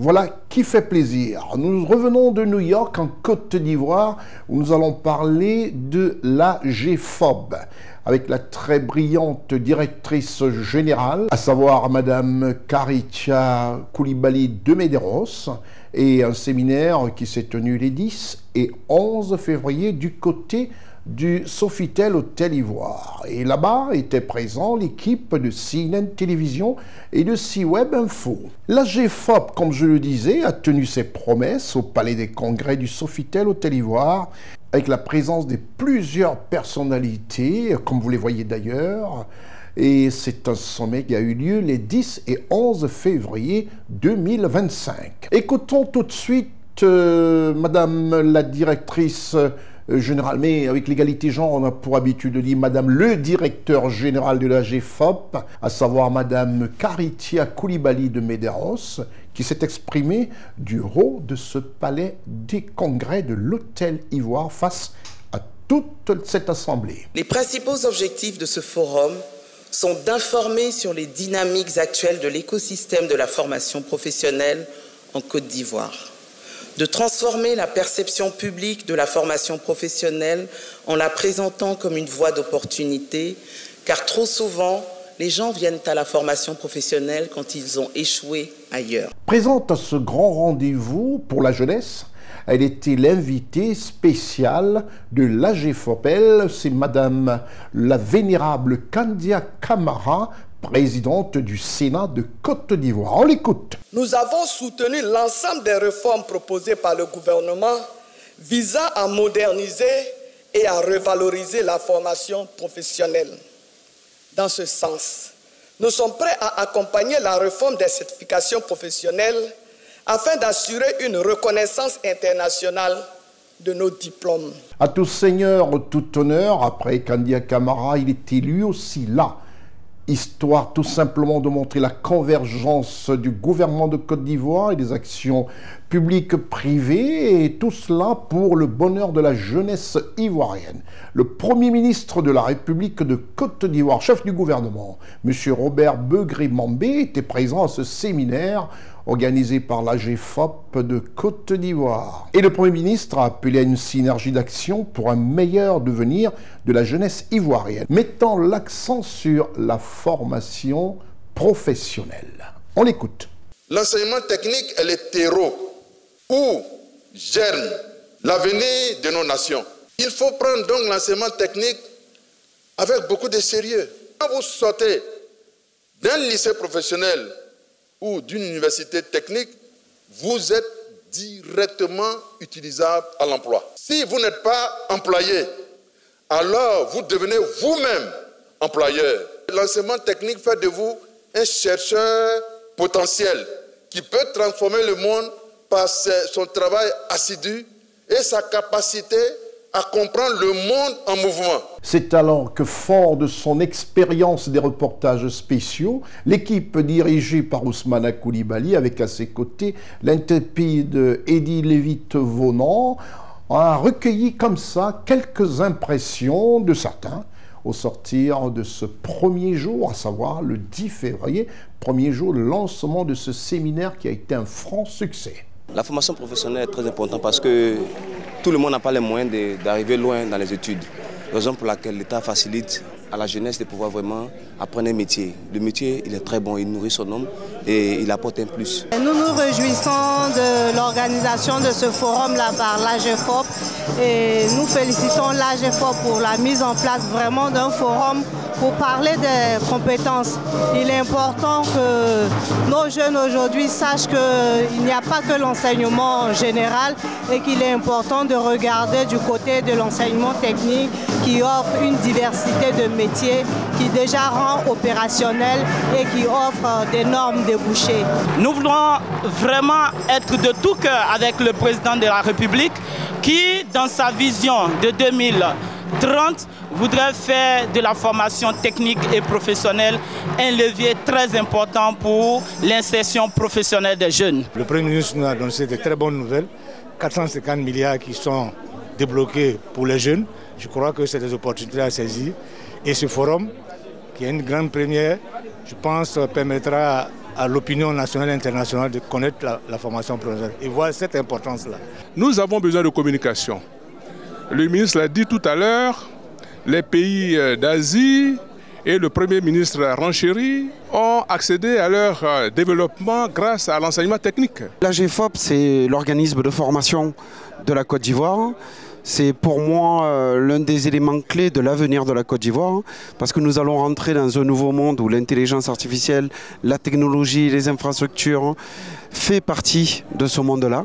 Voilà qui fait plaisir. Nous revenons de New York en Côte d'Ivoire où nous allons parler de l'AGFOP avec la très brillante directrice générale, à savoir Madame Karitia Koulibaly de Medeiros, et un séminaire qui s'est tenu les 10 et 11 février du côté du Sofitel Hôtel Ivoire. Et là-bas était présent l'équipe de CNN Télévision et de C-Web Info. L'AGFOP, comme je le disais, a tenu ses promesses au Palais des Congrès du Sofitel Hôtel Ivoire avec la présence de plusieurs personnalités, comme vous les voyez d'ailleurs. Et c'est un sommet qui a eu lieu les 10 et 11 février 2025. Écoutons tout de suite Madame la directrice général, mais avec l'égalité genre, on a pour habitude de dire Madame le directeur général de l'AGFOP, à savoir Madame Karitia Koulibaly de Medeiros, qui s'est exprimée du haut de ce palais des congrès de l'Hôtel Ivoire face à toute cette assemblée. Les principaux objectifs de ce forum sont d'informer sur les dynamiques actuelles de l'écosystème de la formation professionnelle en Côte d'Ivoire, de transformer la perception publique de la formation professionnelle en la présentant comme une voie d'opportunité, car trop souvent, les gens viennent à la formation professionnelle quand ils ont échoué ailleurs. Présente à ce grand rendez-vous pour la jeunesse, elle était l'invitée spéciale de l'AGFOP. C'est Madame la vénérable Kandia Camara, présidente du Sénat de Côte d'Ivoire. On l'écoute. Nous avons soutenu l'ensemble des réformes proposées par le gouvernement visant à moderniser et à revaloriser la formation professionnelle. Dans ce sens, nous sommes prêts à accompagner la réforme des certifications professionnelles afin d'assurer une reconnaissance internationale de nos diplômes. À tout seigneur, tout honneur, après Kandia Camara, il était lui aussi là, histoire tout simplement de montrer la convergence du gouvernement de Côte d'Ivoire et des actions publiques privées, et tout cela pour le bonheur de la jeunesse ivoirienne. Le Premier ministre de la République de Côte d'Ivoire, chef du gouvernement, M. Robert Begré-Mambé, était présent à ce séminaire organisé par l'AGFOP de Côte d'Ivoire. Et le Premier ministre a appelé à une synergie d'action pour un meilleur devenir de la jeunesse ivoirienne, mettant l'accent sur la formation professionnelle. On l'écoute. L'enseignement technique est le terreau où germe l'avenir de nos nations. Il faut prendre donc l'enseignement technique avec beaucoup de sérieux. Quand vous sortez d'un lycée professionnel ou d'une université technique, vous êtes directement utilisable à l'emploi. Si vous n'êtes pas employé, alors vous devenez vous-même employeur. L'enseignement technique fait de vous un chercheur potentiel qui peut transformer le monde par son travail assidu et sa capacité à comprendre le monde en mouvement. C'est alors que, fort de son expérience des reportages spéciaux, l'équipe dirigée par Ousmane Koulibaly, avec à ses côtés l'intrépide Eddy Lévite-Vonan, a recueilli comme ça quelques impressions de certains au sortir de ce premier jour, à savoir le 10 février, premier jour de lancement de ce séminaire qui a été un franc succès. La formation professionnelle est très importante parce que tout le monde n'a pas les moyens d'arriver loin dans les études. Raison pour laquelle l'État facilite à la jeunesse de pouvoir vraiment apprendre un métier. Le métier, il est très bon, il nourrit son homme et il apporte un plus. Nous nous réjouissons de l'organisation de ce forum-là par l'AGFOP et nous félicitons l'AGFOP pour la mise en place vraiment d'un forum pour parler des compétences. Il est important que nos jeunes aujourd'hui sachent qu'il n'y a pas que l'enseignement général et qu'il est important de regarder du côté de l'enseignement technique qui offre une diversité de métiers, qui déjà rend opérationnel et qui offre d'énormes débouchés. Nous voulons vraiment être de tout cœur avec le président de la République qui, dans sa vision de 2030, voudrait faire de la formation technique et professionnelle un levier très important pour l'insertion professionnelle des jeunes. Le Premier ministre nous a annoncé de très bonnes nouvelles, 450 milliards qui sont débloqués pour les jeunes. Je crois que c'est des opportunités à saisir. Et ce forum, qui est une grande première, je pense permettra à l'opinion nationale et internationale de connaître la formation professionnelle et voir cette importance-là. Nous avons besoin de communication. Le ministre l'a dit tout à l'heure, les pays d'Asie et le Premier ministre Rancheri ont accédé à leur développement grâce à l'enseignement technique. L'AGFOP, c'est l'organisme de formation de la Côte d'Ivoire. C'est pour moi l'un des éléments clés de l'avenir de la Côte d'Ivoire parce que nous allons rentrer dans un nouveau monde où l'intelligence artificielle, la technologie, les infrastructures fait partie de ce monde-là.